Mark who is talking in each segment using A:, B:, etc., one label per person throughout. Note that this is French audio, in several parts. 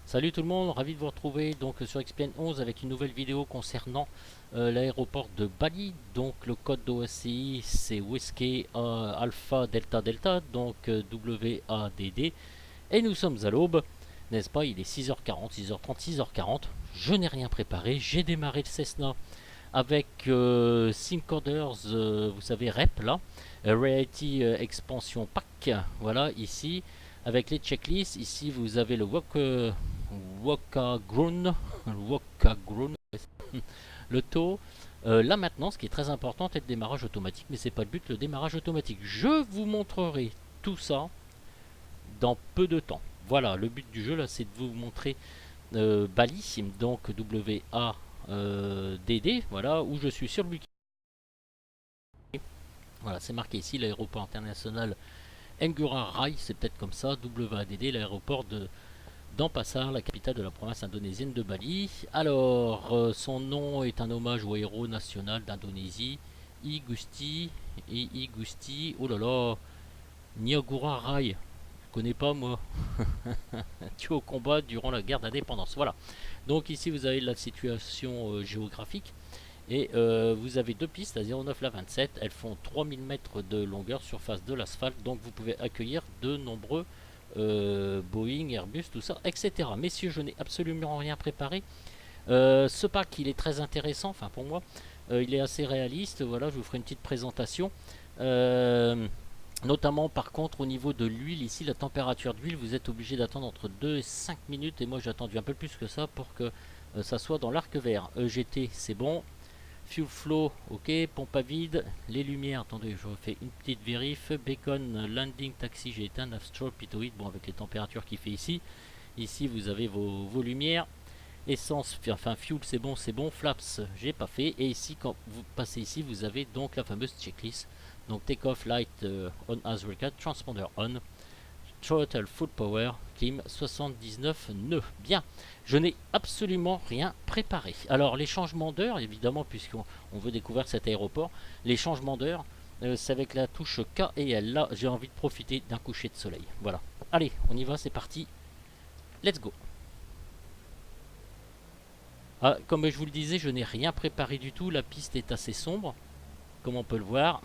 A: Salut tout le monde, ravi de vous retrouver donc sur Explain 11 avec une nouvelle vidéo concernant l'aéroport de Bali. Donc le code d'OSCI c'est Whiskey Alpha Delta Delta, donc WADD. Et nous sommes à l'aube, n'est-ce pas? Il est 6h40, 6h30, 6h40. Je n'ai rien préparé, j'ai démarré le Cessna avec Syncorders, vous savez, REP là, Reality Expansion Pack, voilà, ici, avec les checklists. Ici, vous avez le Wakagrun, le taux, la maintenance qui est très importante et le démarrage automatique, mais c'est pas le but, le démarrage automatique. Je vous montrerai tout ça dans peu de temps. Voilà, le but du jeu là, c'est de vous montrer Bali, donc WADD, voilà, où je suis sur le wiki. Voilà, c'est marqué ici l'aéroport international Ngurah Rai, c'est peut-être comme ça, WADD, l'aéroport de Denpasar, la capitale de la province indonésienne de Bali. Alors, son nom est un hommage au héros national d'Indonésie, I Gusti, oh là là, Ngurah Rai, je connais pas moi, tué au combat durant la guerre d'indépendance. Voilà. Donc ici vous avez la situation géographique. Et vous avez deux pistes, la 09, la 27. Elles font 3000 mètres de longueur, surface de l'asphalte. Donc vous pouvez accueillir de nombreux Boeing, Airbus, tout ça, etc. Messieurs, je n'ai absolument rien préparé. Ce pack, il est très intéressant, enfin pour moi. Il est assez réaliste. Voilà, je vous ferai une petite présentation. Notamment par contre au niveau de l'huile, ici la température d'huile, vous êtes obligé d'attendre entre 2 et 5 minutes. Et moi j'ai attendu un peu plus que ça pour que ça soit dans l'arc vert. EGT, c'est bon. Fuel flow, ok. Pompe à vide. Les lumières, attendez, je refais une petite vérif. Bacon, landing, taxi, j'ai éteint. Navstro, pitoïde, bon, avec les températures qu'il fait ici. Ici, vous avez vos lumières. Essence, enfin, fuel, c'est bon, c'est bon. Flaps, j'ai pas fait. Et ici, quand vous passez ici, vous avez donc la fameuse checklist. Donc, take off, light on as required, transponder on. Throttle full power, clim 79 nœuds. Bien, je n'ai absolument rien préparé. Alors les changements d'heure, évidemment, puisqu'on veut découvrir cet aéroport, les changements d'heure, c'est avec la touche K et L. Là, j'ai envie de profiter d'un coucher de soleil. Voilà. Allez, on y va, c'est parti. Let's go. Ah, comme je vous le disais, je n'ai rien préparé du tout. La piste est assez sombre, comme on peut le voir.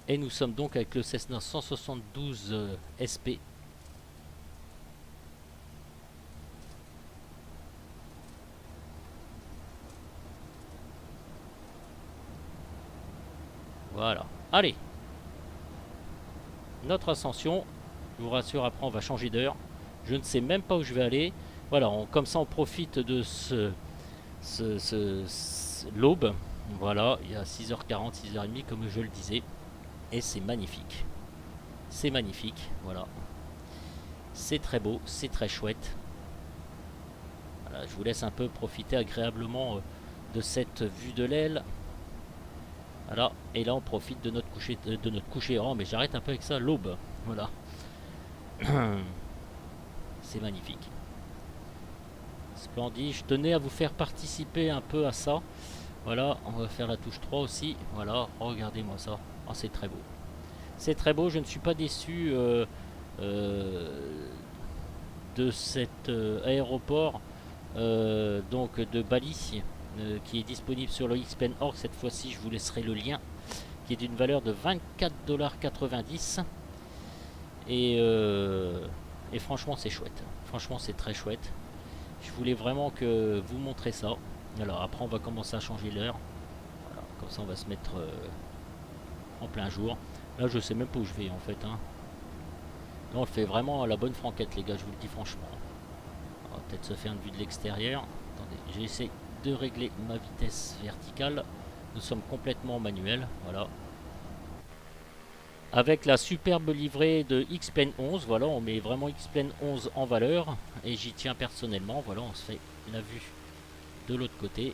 A: Et nous sommes donc avec le Cessna 172 SP. Voilà. Allez. Notre ascension. Je vous rassure, après on va changer d'heure. Je ne sais même pas où je vais aller. Voilà, comme ça on profite de l'aube. Voilà, il y a 6h40, 6h30 comme je le disais. Et c'est magnifique. C'est magnifique, voilà. C'est très beau, c'est très chouette. Voilà, je vous laisse un peu profiter agréablement de cette vue de l'aile. Voilà, et là on profite de notre coucher. Oh, mais j'arrête un peu avec ça, l'aube. Voilà. C'est magnifique. Splendide. Je tenais à vous faire participer un peu à ça. Voilà, on va faire la touche 3 aussi. Voilà, regardez-moi ça. Oh, c'est très beau. C'est très beau, je ne suis pas déçu de cet aéroport donc de Bali qui est disponible sur le xpen.org. Cette fois-ci, je vous laisserai le lien qui est d'une valeur de 24,90 $. Et franchement, c'est chouette. Franchement, c'est très chouette. Je voulais vraiment que vous montrer ça. Alors après, on va commencer à changer l'heure. Voilà, comme ça, on va se mettre en plein jour. Là, je sais même pas où je vais en fait. Hein. Là, on le fait vraiment à la bonne franquette, les gars. Je vous le dis franchement. On va peut-être se faire une vue de l'extérieur. Attendez, j'essaie de régler ma vitesse verticale. Nous sommes complètement manuel. Voilà. Avec la superbe livrée de Xpen 11, voilà, on met vraiment Xpen 11 en valeur et j'y tiens personnellement. Voilà, on se fait la vue de l'autre côté.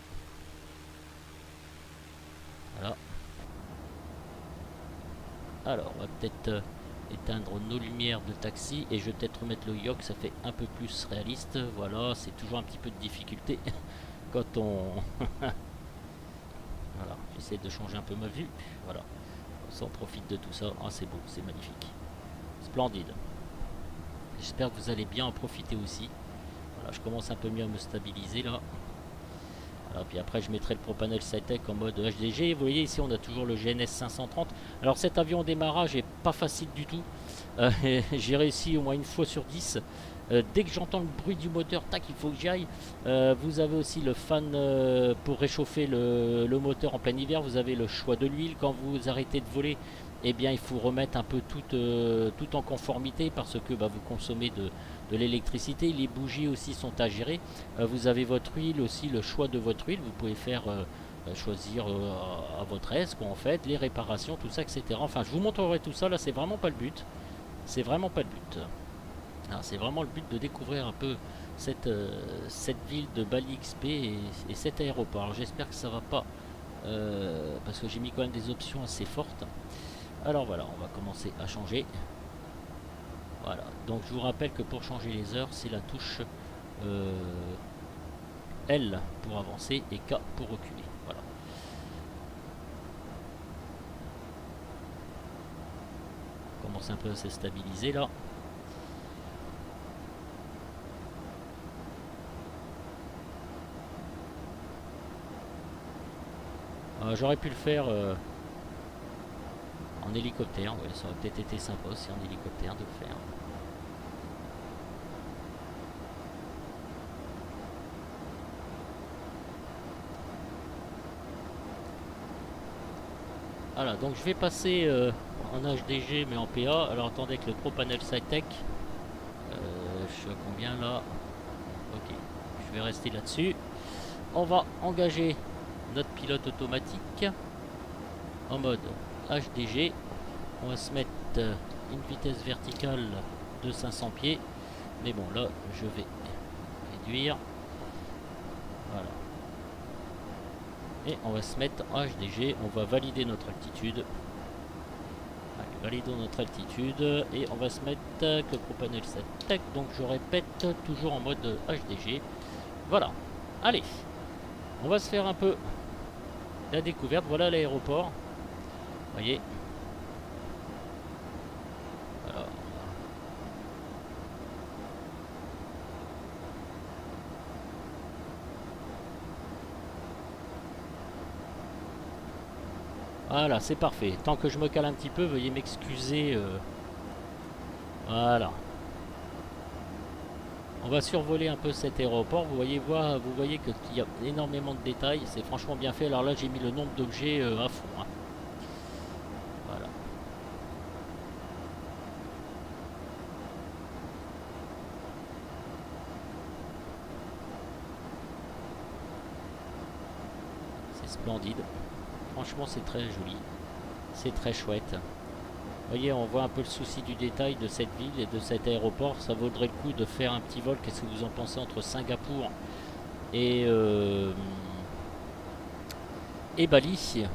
A: Voilà. Alors, on va peut-être éteindre nos lumières de taxi et je vais peut-être remettre le yoke, ça fait un peu plus réaliste. Voilà, c'est toujours un petit peu de difficulté quand on... Voilà, j'essaie de changer un peu ma vue. Voilà. Ça, on profite de tout ça. Ah, c'est beau, c'est magnifique. Splendide. J'espère que vous allez bien en profiter aussi. Voilà, je commence un peu mieux à me stabiliser là. Voilà, puis après je mettrai le Propanel SciTech en mode HDG. Vous voyez ici on a toujours le GNS 530. Alors cet avion au démarrage est pas facile du tout. J'ai réussi au moins une fois sur 10. Dès que j'entends le bruit du moteur, tac, il faut que j'y aille. Vous avez aussi le fan pour réchauffer le moteur en plein hiver. Vous avez le choix de l'huile. Quand vous arrêtez de voler, eh bien, il faut remettre un peu tout en conformité parce que vous consommez de l'électricité. Les bougies aussi sont à gérer. Vous avez votre huile aussi, le choix de votre huile. Vous pouvez faire choisir à votre aise, quoi, en fait, les réparations, tout ça, etc. Enfin, je vous montrerai tout ça. Là, c'est vraiment pas le but. C'est vraiment pas le but. C'est vraiment le but de découvrir un peu cette ville de Bali XP et cet aéroport. J'espère que ça va pas parce que j'ai mis quand même des options assez fortes. Alors voilà, on va commencer à changer. Voilà, donc je vous rappelle que pour changer les heures, c'est la touche L pour avancer et K pour reculer. Voilà. On commence un peu à se stabiliser là. J'aurais pu le faire en hélicoptère, ouais, ça aurait peut-être été sympa aussi en hélicoptère de le faire. Voilà, donc je vais passer en HDG mais en PA. Alors attendez que le Propanel SciTech, je suis à combien là? Ok, je vais rester là-dessus. On va engager notre pilote automatique en mode HDG. On va se mettre une vitesse verticale de 500 pieds. Mais bon, là, je vais réduire. Voilà. Et on va se mettre en HDG. On va valider notre altitude. Allez, validons notre altitude. Et on va se mettre avec le Propanel SciTech. Donc, je répète, toujours en mode HDG. Voilà. Allez. On va se faire un peu la découverte. Voilà l'aéroport. Vous voyez. Voilà. Voilà, c'est parfait. Tant que je me cale un petit peu, veuillez m'excuser. Voilà. On va survoler un peu cet aéroport. Vous voyez qu'il y a énormément de détails. C'est franchement bien fait. Alors là, j'ai mis le nombre d'objets à fond. Hein. Voilà. C'est splendide. Franchement, c'est très joli. C'est très chouette. Vous voyez, on voit un peu le souci du détail de cette ville et de cet aéroport. Ça vaudrait le coup de faire un petit vol. Qu'est-ce que vous en pensez entre Singapour et Bali?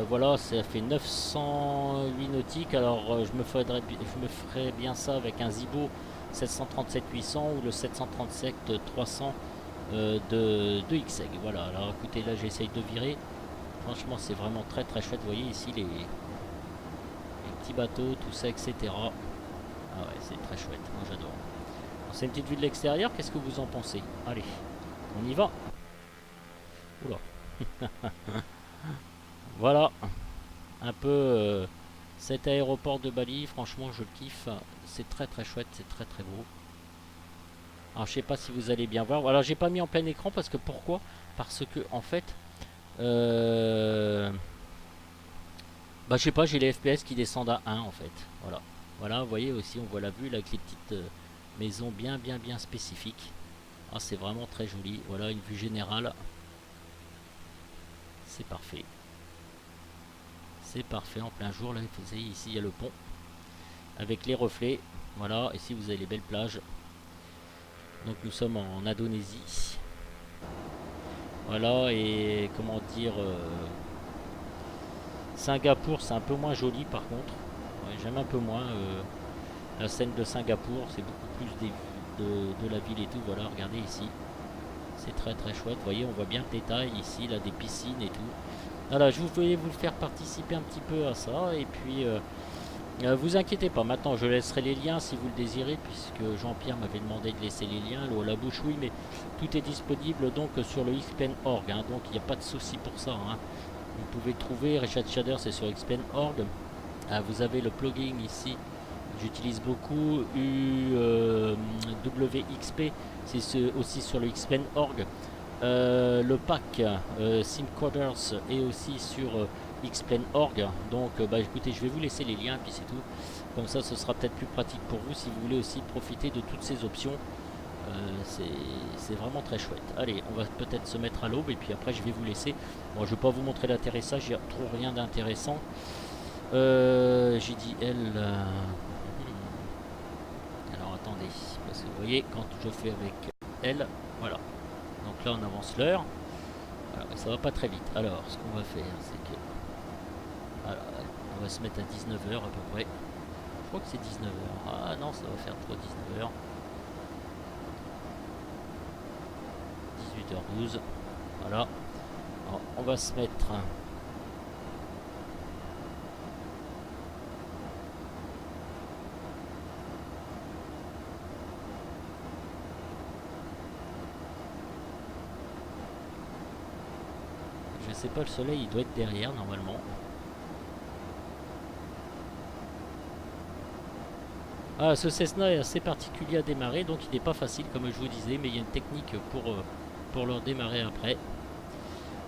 A: Voilà, ça fait 908 nautiques. Alors, je me ferais bien ça avec un Zibo 737-800 ou le 737-300 de XEG. Voilà, alors écoutez, là j'essaye de virer. Franchement, c'est vraiment très très chouette. Vous voyez ici les petits bateaux, tout ça, etc. Ah ouais, c'est très chouette. Moi j'adore. C'est une petite vue de l'extérieur. Qu'est-ce que vous en pensez? Allez, on y va. Oula. Voilà. Un peu cet aéroport de Bali. Franchement, je le kiffe. C'est très très chouette. C'est très très beau. Alors, je sais pas si vous allez bien voir. Alors, j'ai pas mis en plein écran parce que pourquoi? Parce que en fait. Je sais pas, j'ai les FPS qui descendent à 1 en fait. Voilà. Voilà, vous voyez aussi, on voit la vue là, avec les petites maisons bien spécifiques. Ah, c'est vraiment très joli. Voilà, une vue générale. C'est parfait. C'est parfait en plein jour là. Vous voyez, ici il y a le pont avec les reflets. Voilà, ici vous avez les belles plages. Donc nous sommes en Indonésie. Voilà, et comment dire, Singapour, c'est un peu moins joli par contre. Ouais, j'aime un peu moins la scène de Singapour, c'est beaucoup plus de la ville et tout. Voilà, regardez ici. C'est très très chouette. Vous voyez, on voit bien le détail ici, là, des piscines et tout. Voilà, je voulais vous faire participer un petit peu à ça. Et puis, Vous inquiétez pas, maintenant je laisserai les liens si vous le désirez, puisque Jean-Pierre m'avait demandé de laisser les liens. L'eau à la bouche, oui, mais tout est disponible donc sur le xplain.org, hein, donc il n'y a pas de souci pour ça. Hein. Vous pouvez trouver Richard Shader, c'est sur xplain.org. Vous avez le plugin ici, j'utilise beaucoup, WXP, c'est aussi sur le xplain.org. Le pack SimCoders est aussi sur xplain.org. Donc bah, écoutez, je vais vous laisser les liens, puis c'est tout. Comme ça, ce sera peut-être plus pratique pour vous si vous voulez aussi profiter de toutes ces options. C'est vraiment très chouette. Allez, on va peut-être se mettre à l'aube et puis après je vais vous laisser. Bon, je vais pas vous montrer l'atterrissage, il n'y a trop rien d'intéressant. J'ai dit elle. Alors attendez, parce que vous voyez, quand je fais avec elle, voilà. Donc là, on avance l'heure. Alors, ça va pas très vite. Alors, ce qu'on va faire, c'est que. Voilà, on va se mettre à 19h à peu près. Je crois que c'est 19h. Ah non, ça va faire trop 19h. 18h12. Voilà. Alors, on va se mettre. Je sais pas, le soleil il doit être derrière normalement. Ah, ce Cessna est assez particulier à démarrer, donc il n'est pas facile comme je vous disais, mais il y a une technique pour le démarrer après.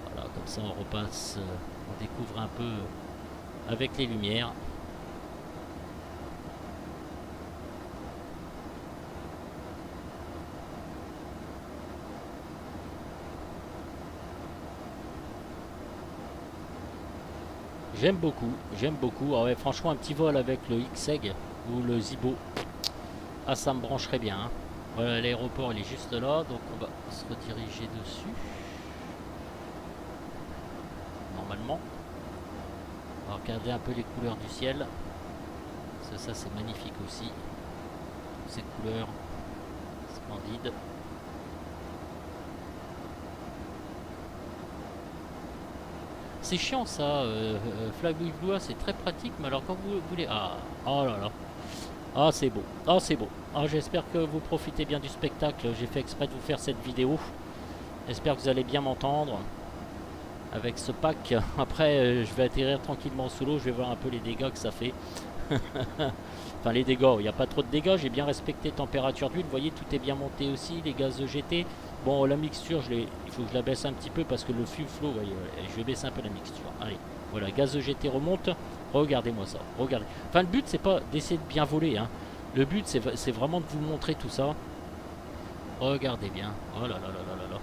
A: Voilà, comme ça on repasse, on découvre un peu avec les lumières. J'aime beaucoup, j'aime beaucoup. Ah ouais, franchement, un petit vol avec le X-Egg ou le Zibo, ah ça me brancherait bien. Hein. Voilà, l'aéroport il est juste là, donc on va se rediriger dessus. Normalement. On va regarder un peu les couleurs du ciel. Ça c'est magnifique aussi. Ces couleurs splendides. C'est chiant ça, Flag with Blue, c'est très pratique, mais alors quand vous voulez... Ah, oh là là. Ah c'est beau, ah c'est beau. Ah j'espère que vous profitez bien du spectacle, j'ai fait exprès de vous faire cette vidéo. J'espère que vous allez bien m'entendre avec ce pack. Après je vais atterrir tranquillement sous l'eau, je vais voir un peu les dégâts que ça fait. Enfin les dégâts, il n'y a pas trop de dégâts, j'ai bien respecté température d'huile, vous voyez tout est bien monté aussi, les gaz EGT. Bon la mixture, il faut que je la baisse un petit peu parce que le fuel flow, voyez, je vais baisser un peu la mixture. Allez, voilà, gaz EGT remonte, regardez-moi ça, regardez. Enfin le but c'est pas d'essayer de bien voler, hein. Le but c'est vraiment de vous montrer tout ça. Regardez bien, oh là là là là là là.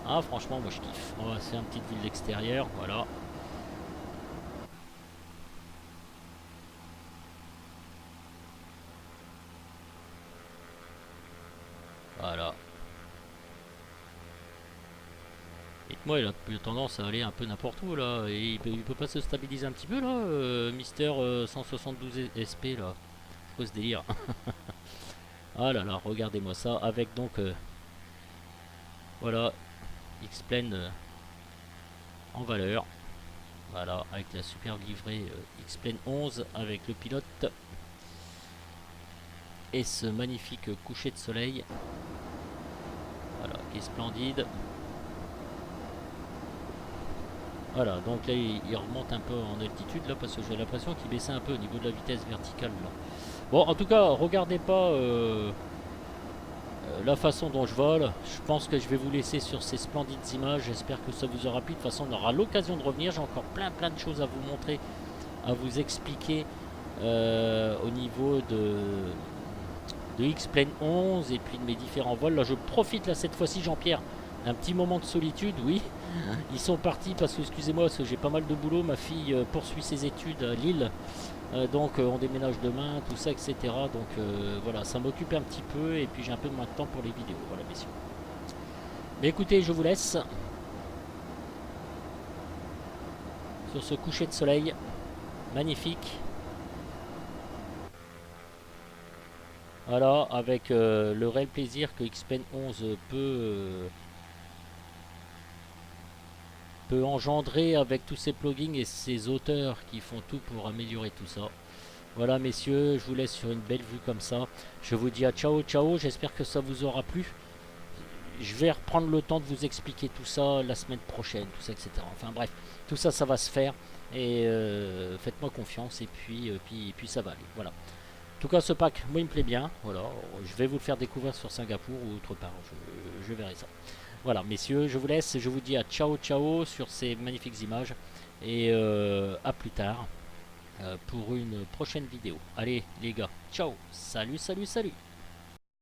A: Ah franchement moi je kiffe, oh, c'est une petite ville d'extérieur, voilà. Voilà. Dites-moi, il a plus tendance à aller un peu n'importe où là. Et il peut pas se stabiliser un petit peu là, Mister 172 SP là. C'est quoi ce délire? Ah là là, regardez-moi ça. Avec donc, voilà, X-Plane en valeur. Voilà, avec la superbe livrée X-Plane 11 avec le pilote. Et ce magnifique coucher de soleil. Voilà, qui est splendide. Voilà, donc là il remonte un peu en altitude là parce que j'ai l'impression qu'il baissait un peu au niveau de la vitesse verticale là. Bon, en tout cas, regardez pas la façon dont je vole. Je pense que je vais vous laisser sur ces splendides images. J'espère que ça vous aura plu. De toute façon, on aura l'occasion de revenir. J'ai encore plein de choses à vous montrer, à vous expliquer au niveau de X-Plane 11 et puis de mes différents vols. Là, je profite là cette fois-ci, Jean-Pierre, d'un petit moment de solitude, oui. Ils sont partis parce que, excusez-moi, parce que j'ai pas mal de boulot. Ma fille poursuit ses études à Lille. Donc on déménage demain, tout ça, etc. Donc voilà, ça m'occupe un petit peu et puis j'ai un peu moins de temps pour les vidéos. Voilà, messieurs. Mais écoutez, je vous laisse sur ce coucher de soleil magnifique. Voilà, avec le réel plaisir que X-Plane 11 peut engendrer avec tous ces plugins et ces auteurs qui font tout pour améliorer tout ça. Voilà messieurs, je vous laisse sur une belle vue comme ça. Je vous dis à ciao ciao, j'espère que ça vous aura plu. Je vais reprendre le temps de vous expliquer tout ça la semaine prochaine, tout ça, etc. Enfin bref, tout ça, ça va se faire. Et faites-moi confiance et puis ça va aller. Voilà. En tout cas, ce pack, moi, il me plaît bien. Voilà, je vais vous le faire découvrir sur Singapour ou autre part. Je verrai ça. Voilà, messieurs, je vous laisse. Je vous dis à ciao, ciao sur ces magnifiques images. Et à plus tard pour une prochaine vidéo. Allez, les gars, ciao. Salut, salut, salut.